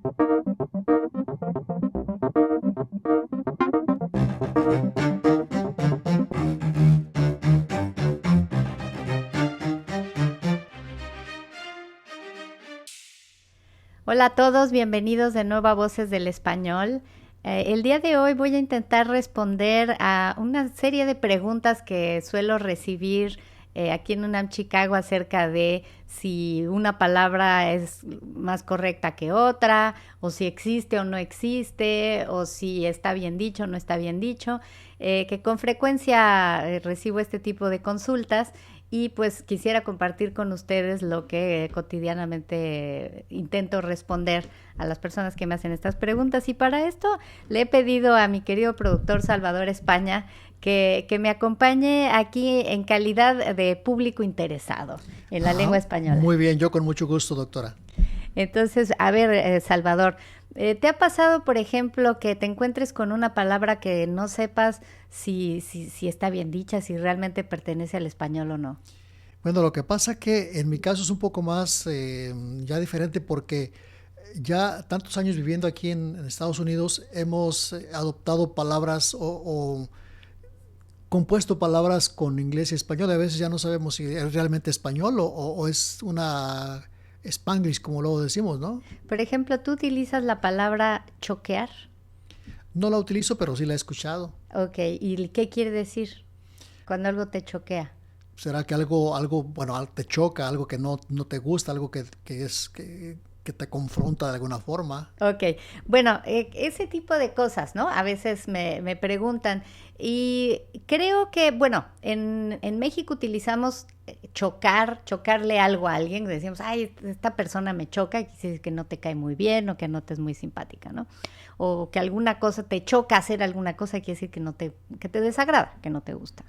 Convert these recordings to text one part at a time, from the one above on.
Hola a todos, bienvenidos de nuevo a Voces del Español. El día de hoy voy a intentar responder a una serie de preguntas que suelo recibir aquí en UNAM Chicago acerca de si una palabra es más correcta que otra, o si existe o no existe, o si está bien dicho o no está bien dicho, que con frecuencia recibo este tipo de consultas. Y pues quisiera compartir con ustedes lo que cotidianamente intento responder a las personas que me hacen estas preguntas. Y para esto le he pedido a mi querido productor Salvador España que me acompañe aquí en calidad de público interesado en la lengua española. Muy bien, yo con mucho gusto, doctora. Entonces, a ver, Salvador, ¿te ha pasado, por ejemplo, que te encuentres con una palabra que no sepas si está bien dicha, si realmente pertenece al español o no? Bueno, lo que pasa que en mi caso es un poco más ya diferente porque ya tantos años viviendo aquí en Estados Unidos hemos adoptado palabras o compuesto palabras con inglés y español. A veces ya no sabemos si es realmente español o es una Spanglish, como luego decimos, ¿no? Por ejemplo, ¿tú utilizas la palabra choquear? No la utilizo, pero sí la he escuchado. Ok, ¿y qué quiere decir cuando algo te choquea? ¿Será que algo, bueno, te choca, algo que no te gusta, algo que te confronta de alguna forma? Ok, bueno, ese tipo de cosas, ¿no? A veces me preguntan y creo que, bueno, en México utilizamos chocarle algo a alguien, decimos, ay, esta persona me choca, quiere decir que no te cae muy bien o que no te es muy simpática, ¿no? O que alguna cosa te choca hacer alguna cosa, quiere decir que te desagrada, que no te gusta.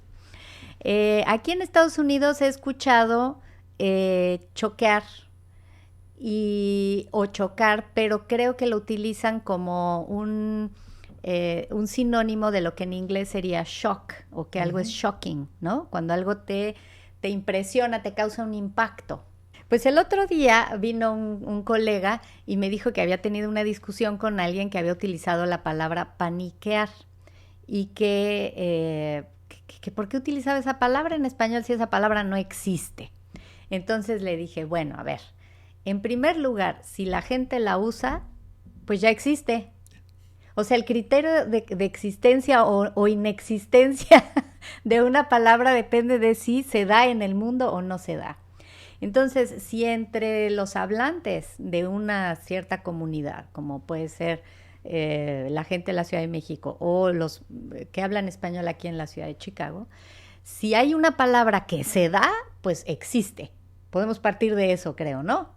Aquí en Estados Unidos he escuchado choquear o chocar, pero creo que lo utilizan como un sinónimo de lo que en inglés sería shock, o que algo es shocking, ¿no? Cuando algo te impresiona, te causa un impacto. Pues el otro día vino un colega y me dijo que había tenido una discusión con alguien que había utilizado la palabra paniquear y que ¿por qué utilizaba esa palabra en español si esa palabra no existe? Entonces le dije, bueno, a ver, en primer lugar, si la gente la usa, pues ya existe. O sea, el criterio de existencia o inexistencia de una palabra depende de si se da en el mundo o no se da. Entonces, si entre los hablantes de una cierta comunidad, como puede ser la gente de la Ciudad de México o los que hablan español aquí en la Ciudad de Chicago, si hay una palabra que se da, pues existe. Podemos partir de eso, creo, ¿no?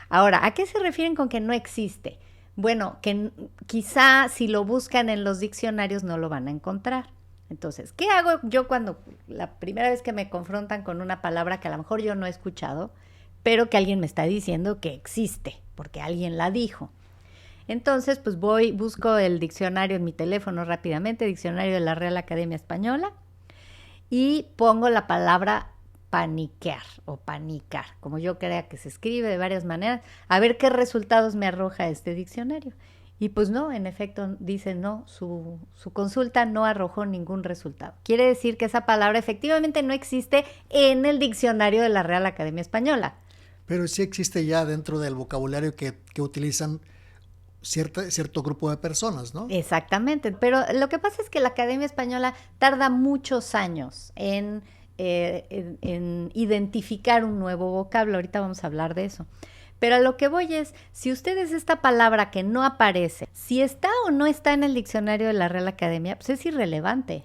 Ahora, ¿a qué se refieren con que no existe? Bueno, que quizá si lo buscan en los diccionarios no lo van a encontrar. Entonces, ¿qué hago yo cuando la primera vez que me confrontan con una palabra que a lo mejor yo no he escuchado, pero que alguien me está diciendo que existe, porque alguien la dijo? Entonces, pues busco el diccionario en mi teléfono rápidamente, diccionario de la Real Academia Española, y pongo la palabra paniquear o panicar, como yo crea que se escribe de varias maneras, a ver qué resultados me arroja este diccionario. Y pues no, en efecto, dice no, su consulta no arrojó ningún resultado. Quiere decir que esa palabra efectivamente no existe en el diccionario de la Real Academia Española. Pero sí existe ya dentro del vocabulario que utilizan cierto grupo de personas, ¿no? Exactamente, pero lo que pasa es que la Academia Española tarda muchos años en identificar un nuevo vocablo. Ahorita vamos a hablar de eso. Pero a lo que voy es, si ustedes esta palabra que no aparece, si está o no está en el diccionario de la Real Academia, pues es irrelevante.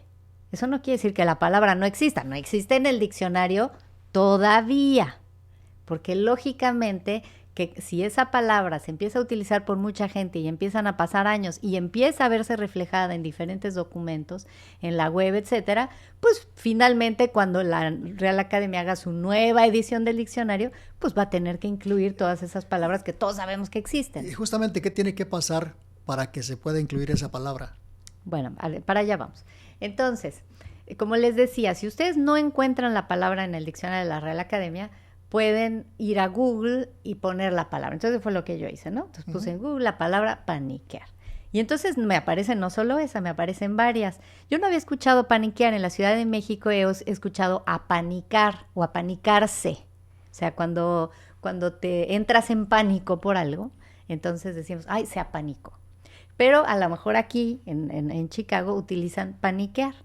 Eso no quiere decir que la palabra no exista, no existe en el diccionario todavía. Porque lógicamente que si esa palabra se empieza a utilizar por mucha gente y empiezan a pasar años y empieza a verse reflejada en diferentes documentos, en la web, etcétera, pues finalmente cuando la Real Academia haga su nueva edición del diccionario, pues va a tener que incluir todas esas palabras que todos sabemos que existen. Y justamente, ¿qué tiene que pasar para que se pueda incluir esa palabra? Bueno, para allá vamos. Entonces, como les decía, si ustedes no encuentran la palabra en el diccionario de la Real Academia, pueden ir a Google y poner la palabra. Entonces fue lo que yo hice, ¿no? Entonces puse en Google la palabra paniquear. Y entonces me aparecen no solo esa, me aparecen varias. Yo no había escuchado paniquear. En la Ciudad de México he escuchado apanicar o apanicarse. O sea, cuando te entras en pánico por algo, entonces decimos, ay, se apanicó. Pero a lo mejor aquí, en Chicago, utilizan paniquear.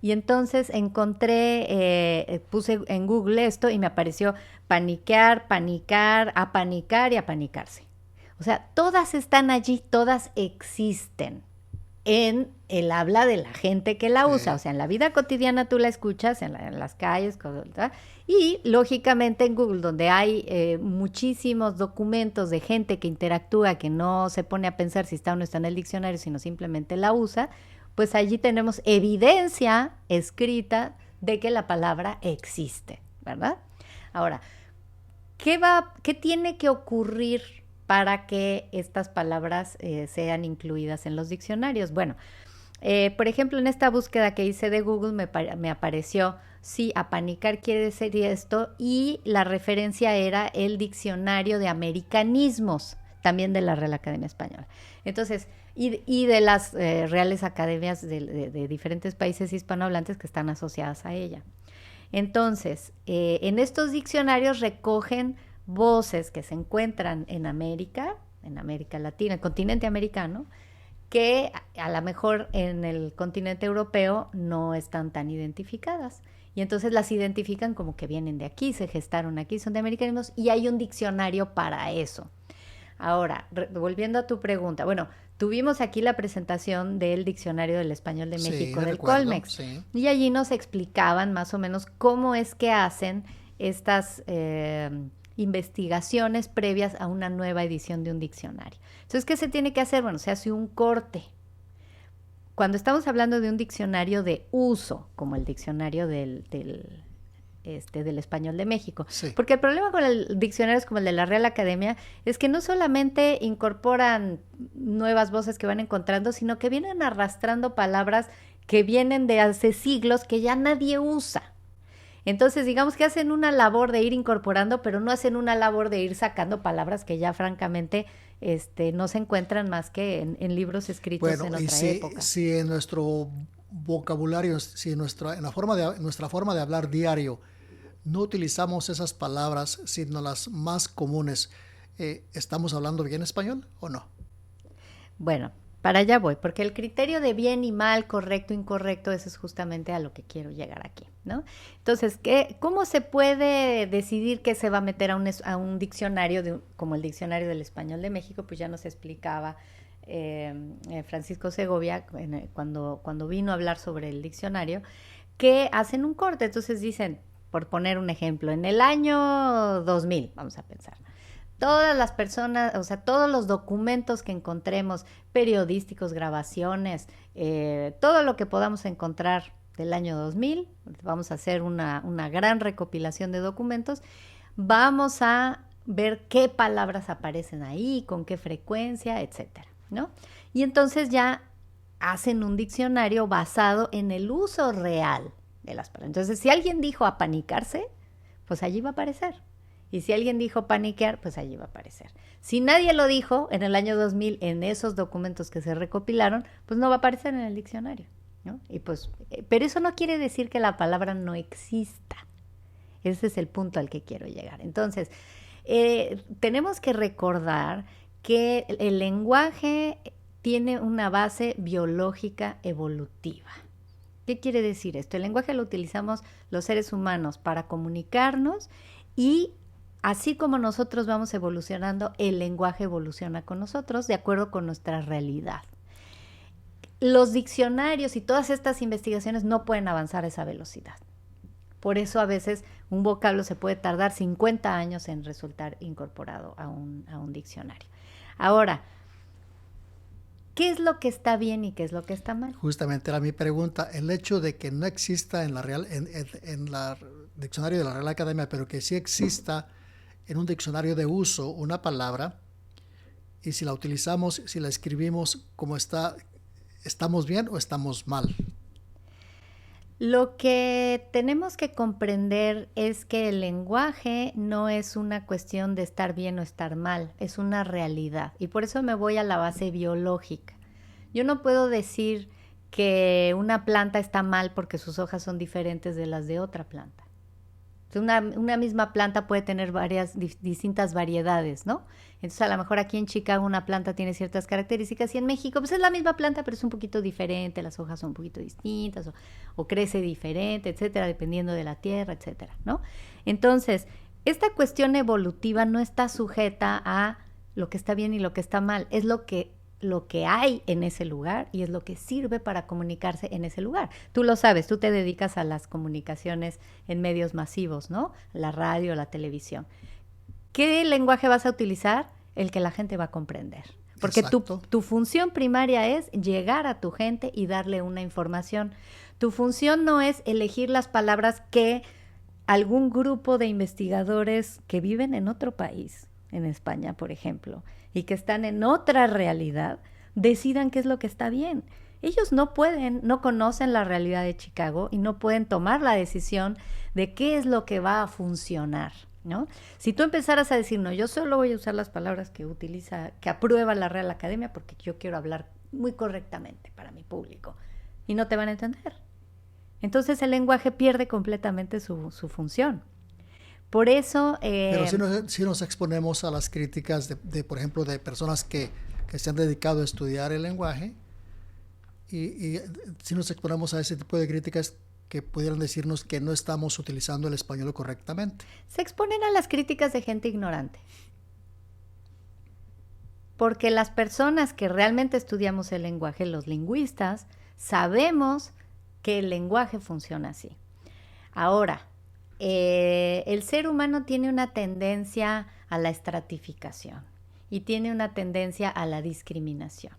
Y entonces puse en Google esto y me apareció paniquear, panicar, apanicar y apanicarse. O sea, todas están allí, todas existen en el habla de la gente que la usa. O sea, en la vida cotidiana tú la escuchas, en las calles, ¿verdad? Y lógicamente en Google, donde hay muchísimos documentos de gente que interactúa, que no se pone a pensar si está o no está en el diccionario, sino simplemente la usa, pues allí tenemos evidencia escrita de que la palabra existe, ¿verdad? Ahora, ¿qué tiene que ocurrir para que estas palabras sean incluidas en los diccionarios? Bueno, por ejemplo, en esta búsqueda que hice de Google me apareció, sí, apanicar quiere decir esto, y la referencia era el diccionario de americanismos, también de la Real Academia Española. Entonces, y de las reales academias de diferentes países hispanohablantes que están asociadas a ella. Entonces, en estos diccionarios recogen voces que se encuentran en América Latina, el continente americano, que a lo mejor en el continente europeo no están tan identificadas. Y entonces las identifican como que vienen de aquí, se gestaron aquí, son de americanismos, y hay un diccionario para eso. Ahora, volviendo a tu pregunta, bueno, tuvimos aquí la presentación del Diccionario del Español de México, del Colmex, sí. Y allí nos explicaban más o menos cómo es que hacen estas investigaciones previas a una nueva edición de un diccionario. Entonces, ¿qué se tiene que hacer? Bueno, se hace un corte. Cuando estamos hablando de un diccionario de uso, como el diccionario del Español de México. Sí. Porque el problema con el diccionario es como el de la Real Academia, es que no solamente incorporan nuevas voces que van encontrando, sino que vienen arrastrando palabras que vienen de hace siglos que ya nadie usa. Entonces, digamos que hacen una labor de ir incorporando, pero no hacen una labor de ir sacando palabras que ya francamente no se encuentran más que en libros escritos en otra época. Si en nuestro vocabulario, si nuestra forma de hablar diario no utilizamos esas palabras, sino las más comunes, ¿estamos hablando bien español o no? Bueno, para allá voy, porque el criterio de bien y mal, correcto, incorrecto, eso es justamente a lo que quiero llegar aquí, ¿no? Entonces, ¿cómo se puede decidir qué se va a meter a un diccionario como el Diccionario del Español de México? Pues ya nos explicaba Francisco Segovia cuando vino a hablar sobre el diccionario, que hacen un corte. Entonces dicen, por poner un ejemplo, en el año 2000, vamos a pensar, todas las personas, o sea, todos los documentos que encontremos, periodísticos, grabaciones, todo lo que podamos encontrar del año 2000, vamos a hacer una gran recopilación de documentos, vamos a ver qué palabras aparecen ahí, con qué frecuencia, etcétera, ¿no? Y entonces ya hacen un diccionario basado en el uso real de las palabras. Entonces, si alguien dijo apanicarse, pues allí va a aparecer. Y si alguien dijo paniquear, pues allí va a aparecer. Si nadie lo dijo en el año 2000 en esos documentos que se recopilaron, pues no va a aparecer en el diccionario, ¿no? Y pues, pero eso no quiere decir que la palabra no exista. Ese es el punto al que quiero llegar. Entonces, tenemos que recordar que el lenguaje tiene una base biológica evolutiva. ¿Qué quiere decir esto? El lenguaje lo utilizamos los seres humanos para comunicarnos, y así como nosotros vamos evolucionando, el lenguaje evoluciona con nosotros de acuerdo con nuestra realidad. Los diccionarios y todas estas investigaciones no pueden avanzar a esa velocidad. Por eso a veces un vocablo se puede tardar 50 años en resultar incorporado a un diccionario. Ahora, ¿qué es lo que está bien y qué es lo que está mal? Justamente era mi pregunta. El hecho de que no exista en la diccionario de la Real Academia, pero que sí exista en un diccionario de uso una palabra, y si la utilizamos, si la escribimos como está, ¿estamos bien o estamos mal? Lo que tenemos que comprender es que el lenguaje no es una cuestión de estar bien o estar mal, es una realidad. Y por eso me voy a la base biológica. Yo no puedo decir que una planta está mal porque sus hojas son diferentes de las de otra planta. Una misma planta puede tener distintas variedades, ¿no? Entonces, a lo mejor aquí en Chicago una planta tiene ciertas características y en México, pues es la misma planta, pero es un poquito diferente, las hojas son un poquito distintas o crece diferente, etcétera, dependiendo de la tierra, etcétera, ¿no? Entonces, esta cuestión evolutiva no está sujeta a lo que está bien y lo que está mal, es lo que hay en ese lugar y es lo que sirve para comunicarse en ese lugar. Tú lo sabes, tú te dedicas a las comunicaciones en medios masivos, ¿no? La radio, la televisión. ¿Qué lenguaje vas a utilizar? El que la gente va a comprender. Porque tu función primaria es llegar a tu gente y darle una información. Tu función no es elegir las palabras que algún grupo de investigadores que viven en otro país, en España, por ejemplo, y que están en otra realidad, decidan qué es lo que está bien. Ellos no conocen la realidad de Chicago y no pueden tomar la decisión de qué es lo que va a funcionar, ¿no? Si tú empezaras a decir, no, yo solo voy a usar las palabras que aprueba la Real Academia porque yo quiero hablar muy correctamente para mi público, y no te van a entender. Entonces el lenguaje pierde completamente su función. Por eso... Pero si nos exponemos a las críticas por ejemplo, de personas que se han dedicado a estudiar el lenguaje, y si nos exponemos a ese tipo de críticas que pudieran decirnos que no estamos utilizando el español correctamente. Se exponen a las críticas de gente ignorante. Porque las personas que realmente estudiamos el lenguaje, los lingüistas, sabemos que el lenguaje funciona así. Ahora, el ser humano tiene una tendencia a la estratificación y tiene una tendencia a la discriminación.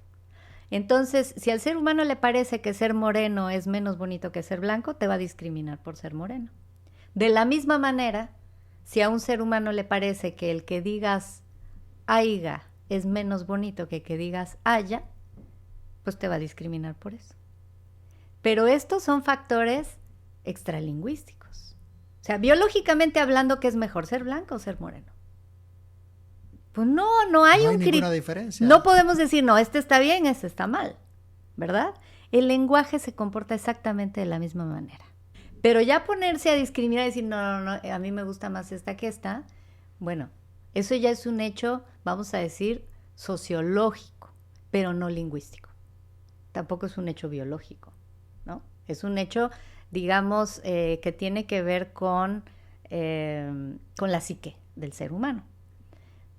Entonces, si al ser humano le parece que ser moreno es menos bonito que ser blanco, te va a discriminar por ser moreno. De la misma manera, si a un ser humano le parece que el que digas aiga es menos bonito que digas haya, pues te va a discriminar por eso. Pero estos son factores extralingüísticos. O sea, biológicamente hablando, ¿qué es mejor, ser blanco o ser moreno? Pues no hay ninguna diferencia. No podemos decir, no, este está bien, este está mal, ¿verdad? El lenguaje se comporta exactamente de la misma manera. Pero ya ponerse a discriminar y decir, no, a mí me gusta más esta que esta, bueno, eso ya es un hecho, vamos a decir, sociológico, pero no lingüístico. Tampoco es un hecho biológico, ¿no? Es un hecho, digamos, que tiene que ver con la psique del ser humano.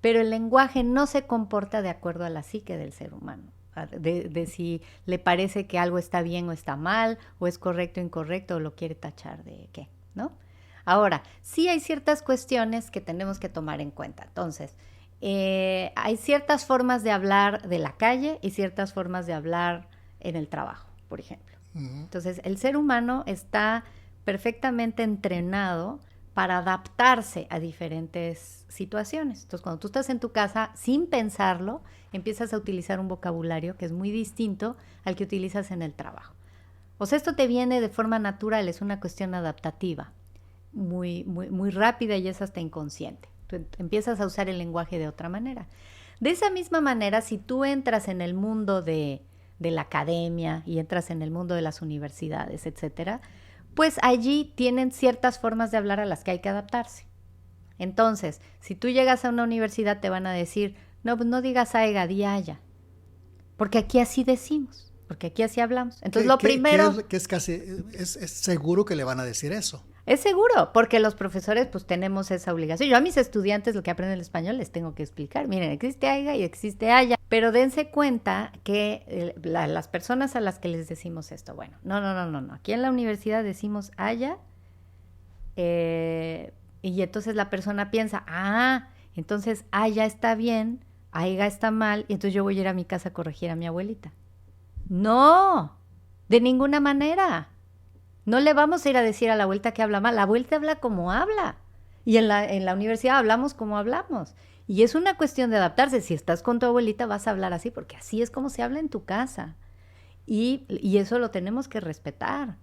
Pero el lenguaje no se comporta de acuerdo a la psique del ser humano, de si le parece que algo está bien o está mal, o es correcto o incorrecto, o lo quiere tachar de qué, ¿no? Ahora, sí hay ciertas cuestiones que tenemos que tomar en cuenta. Entonces, hay ciertas formas de hablar de la calle y ciertas formas de hablar en el trabajo, por ejemplo. Uh-huh. Entonces, el ser humano está perfectamente entrenado para adaptarse a diferentes situaciones. Entonces, cuando tú estás en tu casa, sin pensarlo, empiezas a utilizar un vocabulario que es muy distinto al que utilizas en el trabajo. O sea, esto te viene de forma natural, es una cuestión adaptativa, muy, muy, muy rápida y es hasta inconsciente. Tú empiezas a usar el lenguaje de otra manera. De esa misma manera, si tú entras en el mundo de la academia y entras en el mundo de las universidades, etcétera, pues allí tienen ciertas formas de hablar a las que hay que adaptarse. Entonces, si tú llegas a una universidad, te van a decir, no, pues no digas aiga, di haya. Porque aquí así decimos, porque aquí así hablamos. Entonces, lo primero... Es seguro que le van a decir eso. Es seguro, porque los profesores pues tenemos esa obligación. Yo a mis estudiantes, lo que aprenden el español, les tengo que explicar. Miren, existe aiga y existe haya. Pero dense cuenta que las personas a las que les decimos esto, bueno, no. Aquí en la universidad decimos haya, y entonces la persona piensa, entonces haya está bien, aiga está mal, y entonces yo voy a ir a mi casa a corregir a mi abuelita. No, de ninguna manera. No le vamos a ir a decir a la abuelita que habla mal. La abuelita habla como habla. Y en la universidad hablamos como hablamos. Y es una cuestión de adaptarse. Si estás con tu abuelita vas a hablar así, porque así es como se habla en tu casa. Y eso lo tenemos que respetar.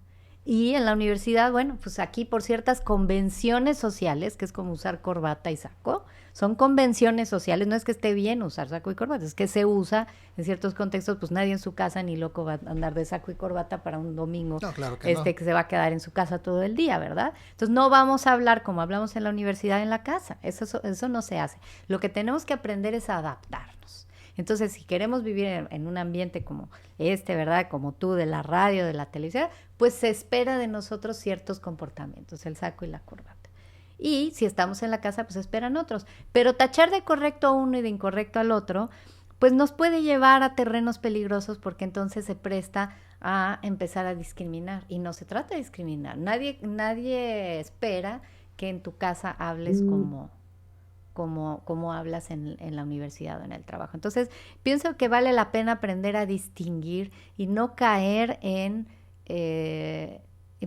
Y en la universidad, bueno, pues aquí por ciertas convenciones sociales, que es como usar corbata y saco, son convenciones sociales, no es que esté bien usar saco y corbata, es que se usa en ciertos contextos, pues nadie en su casa ni loco va a andar de saco y corbata para un domingo, No, claro que no. que se va a quedar en su casa todo el día, ¿verdad? Entonces no vamos a hablar como hablamos en la universidad en la casa, eso no se hace. Lo que tenemos que aprender es a adaptarnos. Entonces, si queremos vivir en un ambiente como ¿verdad? Como tú, de la radio, de la televisión, pues se espera de nosotros ciertos comportamientos, el saco y la corbata. Y si estamos en la casa, pues esperan otros. Pero tachar de correcto a uno y de incorrecto al otro, pues nos puede llevar a terrenos peligrosos porque entonces se presta a empezar a discriminar. Y no se trata de discriminar. Nadie espera que en tu casa hables como hablas en la universidad o en el trabajo. Entonces, pienso que vale la pena aprender a distinguir y no caer en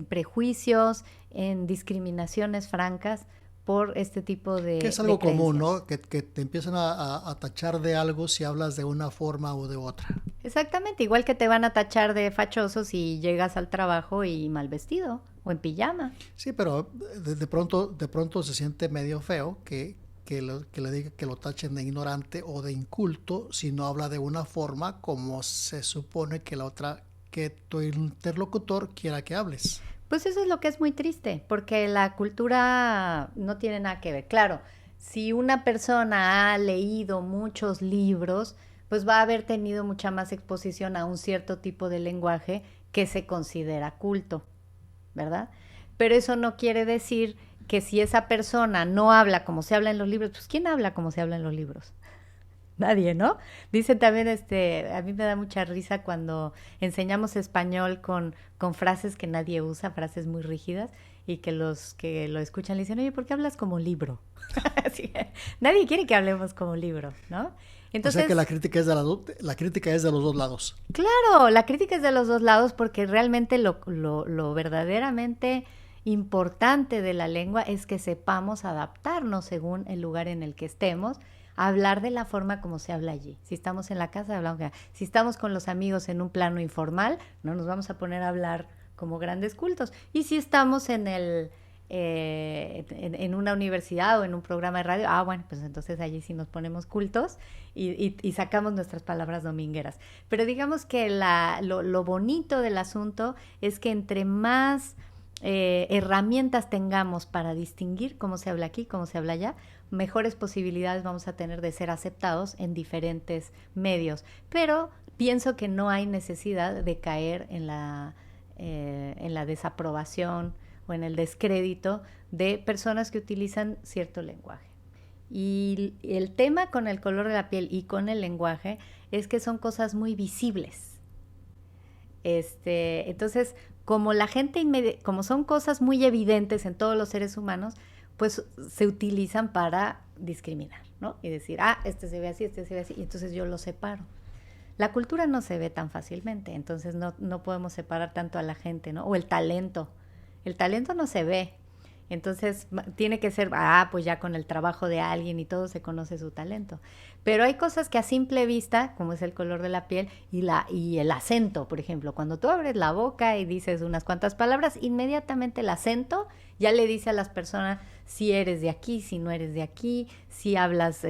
prejuicios, en discriminaciones francas por este tipo Que es de algo común, creencias. ¿no? Que te empiezan a tachar de algo si hablas de una forma o de otra. Exactamente, igual que te van a tachar de fachoso si llegas al trabajo y mal vestido o en pijama. Sí, pero de pronto se siente medio feo que le diga que lo tachen de ignorante o de inculto si no habla de una forma como se supone que tu interlocutor quiera que hables. Pues eso es lo que es muy triste, porque la cultura no tiene nada que ver. Claro, si una persona ha leído muchos libros, pues va a haber tenido mucha más exposición a un cierto tipo de lenguaje que se considera culto, ¿verdad? Pero eso no quiere decir que si esa persona no habla como se habla en los libros, pues ¿quién habla como se habla en los libros? Nadie, ¿no? Dice también, a mí me da mucha risa cuando enseñamos español con frases que nadie usa, frases muy rígidas, y que los que lo escuchan le dicen, oye, ¿por qué hablas como libro? Así, nadie quiere que hablemos como libro, ¿no? O sea que Entonces, la crítica es de los dos lados. claro, la crítica es de los dos lados porque realmente lo verdaderamente importante de la lengua es que sepamos adaptarnos según el lugar en el que estemos, a hablar de la forma como se habla allí. Si estamos en la casa, hablamos. Si estamos con los amigos en un plano informal, no nos vamos a poner a hablar como grandes cultos. Y si estamos en una universidad o en un programa de radio, bueno, pues entonces allí sí nos ponemos cultos y sacamos nuestras palabras domingueras. Pero digamos que lo bonito del asunto es que entre más herramientas tengamos para distinguir cómo se habla aquí, cómo se habla allá, mejores posibilidades vamos a tener de ser aceptados en diferentes medios. Pero pienso que no hay necesidad de caer en la desaprobación o en el descrédito de personas que utilizan cierto lenguaje. Y el tema con el color de la piel y con el lenguaje es que son cosas muy visibles. Entonces, como son cosas muy evidentes en todos los seres humanos, pues se utilizan para discriminar, ¿no? Y decir, este se ve así, este se ve así, y entonces yo lo separo. La cultura no se ve tan fácilmente, entonces no podemos separar tanto a la gente, ¿no? O el talento. El talento no se ve. Entonces tiene que ser, pues ya con el trabajo de alguien y todo se conoce su talento. Pero hay cosas que a simple vista, como es el color de la piel y el acento, por ejemplo. Cuando tú abres la boca y dices unas cuantas palabras, inmediatamente el acento ya le dice a las personas si eres de aquí, si no eres de aquí, si hablas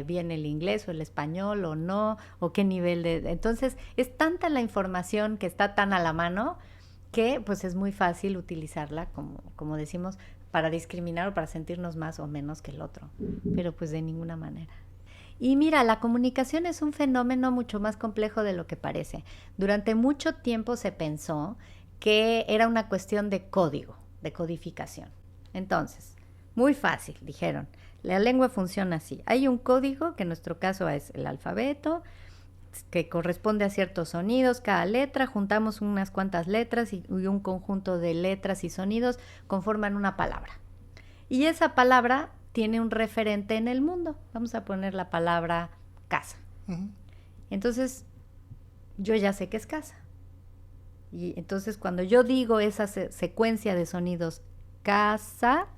bien el inglés o el español o no, o qué nivel de... Entonces es tanta la información que está tan a la mano que pues es muy fácil utilizarla, como decimos, para discriminar o para sentirnos más o menos que el otro, pero pues de ninguna manera. Y mira, la comunicación es un fenómeno mucho más complejo de lo que parece. Durante mucho tiempo se pensó que era una cuestión de código, de codificación. Entonces, muy fácil, dijeron, la lengua funciona así. Hay un código, que en nuestro caso es el alfabeto, que corresponde a ciertos sonidos, cada letra, juntamos unas cuantas letras y un conjunto de letras y sonidos conforman una palabra. Y esa palabra tiene un referente en el mundo. Vamos a poner la palabra casa. Uh-huh. Entonces, yo ya sé que es casa. Y entonces cuando yo digo esa secuencia de sonidos casa,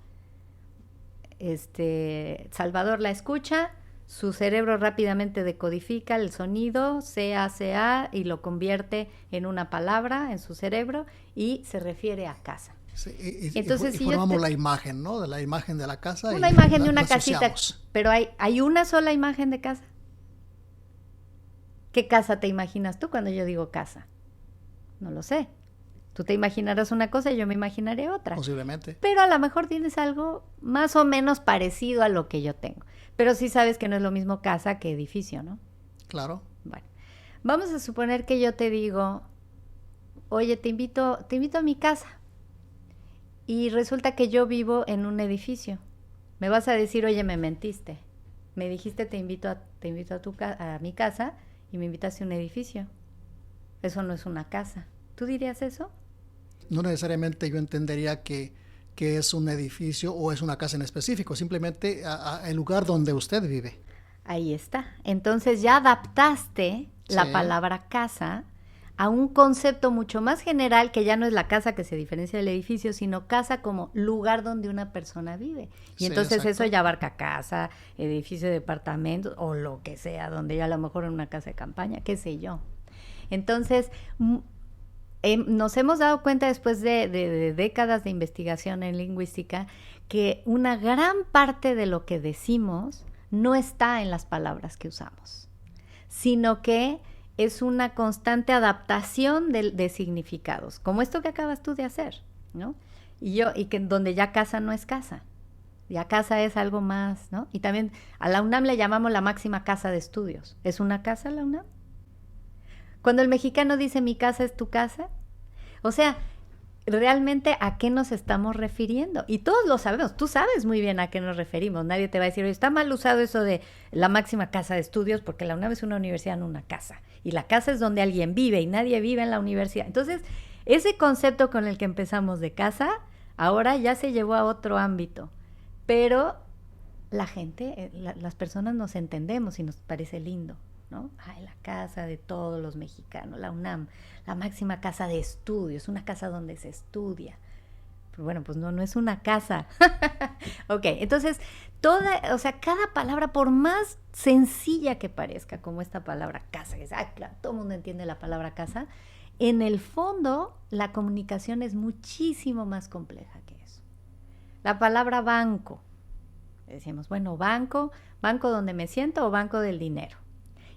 Salvador la escucha, su cerebro rápidamente decodifica el sonido CA, y lo convierte en una palabra en su cerebro y se refiere a casa. Sí, Entonces, y si formamos la imagen, ¿no? De la imagen de la casa. Una y imagen de una la casita, asociamos. pero ¿hay una sola imagen de casa? ¿Qué casa te imaginas tú cuando yo digo casa? No lo sé. Tú te imaginarás una cosa y yo me imaginaré otra. Posiblemente. Pero a lo mejor tienes algo más o menos parecido a lo que yo tengo. Pero sí sabes que no es lo mismo casa que edificio, ¿no? Claro. Bueno, vamos a suponer que yo te digo, oye, te invito a mi casa. Y resulta que yo vivo en un edificio. Me vas a decir, oye, me mentiste. Me dijiste, te invito a mi casa y me invitaste a un edificio. Eso no es una casa. ¿Tú dirías eso? No necesariamente yo entendería que es un edificio o es una casa en específico, simplemente el lugar donde usted vive. Ahí está. Entonces ya adaptaste la Sí. palabra casa a un concepto mucho más general, que ya no es la casa que se diferencia del edificio, sino casa como lugar donde una persona vive. Y Sí, entonces exacto. eso ya abarca casa, edificio de departamentos o lo que sea, donde yo a lo mejor en una casa de campaña, qué sé yo. Entonces, nos hemos dado cuenta después de décadas de investigación en lingüística que una gran parte de lo que decimos no está en las palabras que usamos, sino que es una constante adaptación de significados, como esto que acabas tú de hacer, ¿no? Y que donde ya casa no es casa, ya casa es algo más, ¿no? Y también a la UNAM le llamamos la máxima casa de estudios. ¿Es una casa la UNAM? Cuando el mexicano dice mi casa es tu casa, o sea, realmente a qué nos estamos refiriendo. Y todos lo sabemos, tú sabes muy bien a qué nos referimos. Nadie te va a decir, oye, está mal usado eso de la máxima casa de estudios, porque la UNAM es una universidad, no una casa. Y la casa es donde alguien vive y nadie vive en la universidad. Entonces, ese concepto con el que empezamos de casa, ahora ya se llevó a otro ámbito. Pero la gente, las personas nos entendemos y nos parece lindo, ¿no? Ay, la casa de todos los mexicanos, la UNAM, la máxima casa de estudios, una casa donde se estudia. Pero bueno, pues no es una casa. Ok, entonces, cada palabra, por más sencilla que parezca, como esta palabra casa, que es, claro, todo el mundo entiende la palabra casa, en el fondo la comunicación es muchísimo más compleja que eso. La palabra banco. Decimos, bueno, banco donde me siento o banco del dinero.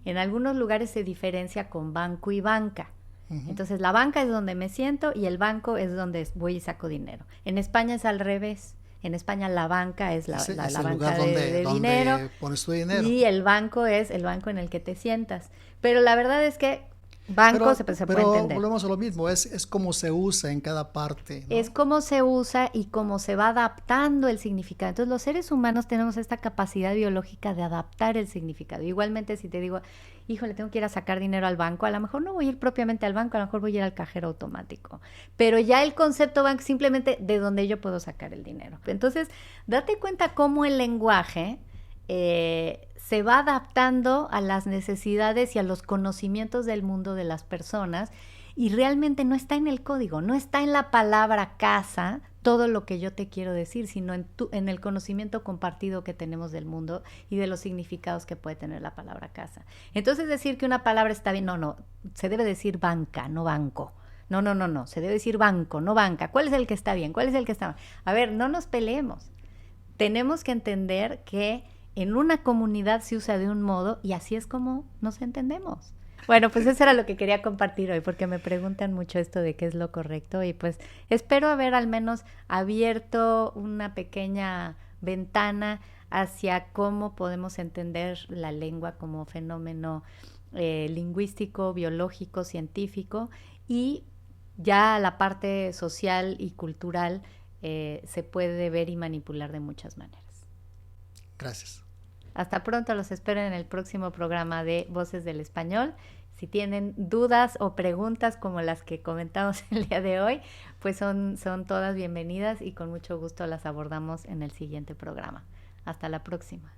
En algunos lugares se diferencia con banco y banca. Uh-huh. Entonces, la banca es donde me siento y el banco es donde voy y saco dinero. En España es al revés. En España la banca es la banca de dinero. Donde pones tu dinero. Y el banco es el banco en el que te sientas. Pero la verdad es que banco se puede entender. Pero volvemos a lo mismo, es como se usa en cada parte, ¿no? Es cómo se usa y cómo se va adaptando el significado. Entonces los seres humanos tenemos esta capacidad biológica de adaptar el significado. Igualmente si te digo, híjole, tengo que ir a sacar dinero al banco, a lo mejor no voy a ir propiamente al banco, a lo mejor voy a ir al cajero automático. Pero ya el concepto banco es simplemente de donde yo puedo sacar el dinero. Entonces, date cuenta cómo el lenguaje se va adaptando a las necesidades y a los conocimientos del mundo de las personas, y realmente no está en el código, no está en la palabra casa todo lo que yo te quiero decir, sino en el conocimiento compartido que tenemos del mundo y de los significados que puede tener la palabra casa. Entonces decir que una palabra está bien, no, se debe decir banca, no banco. No, se debe decir banco, no banca. ¿Cuál es el que está bien? ¿Cuál es el que está mal? A ver, no nos peleemos. Tenemos que entender que en una comunidad se usa de un modo y así es como nos entendemos. Bueno, pues eso era lo que quería compartir hoy, porque me preguntan mucho esto de qué es lo correcto y pues espero haber al menos abierto una pequeña ventana hacia cómo podemos entender la lengua como fenómeno lingüístico, biológico, científico, y ya la parte social y cultural se puede ver y manipular de muchas maneras. Gracias. Hasta pronto, los espero en el próximo programa de Voces del Español. Si tienen dudas o preguntas como las que comentamos el día de hoy, pues son todas bienvenidas y con mucho gusto las abordamos en el siguiente programa. Hasta la próxima.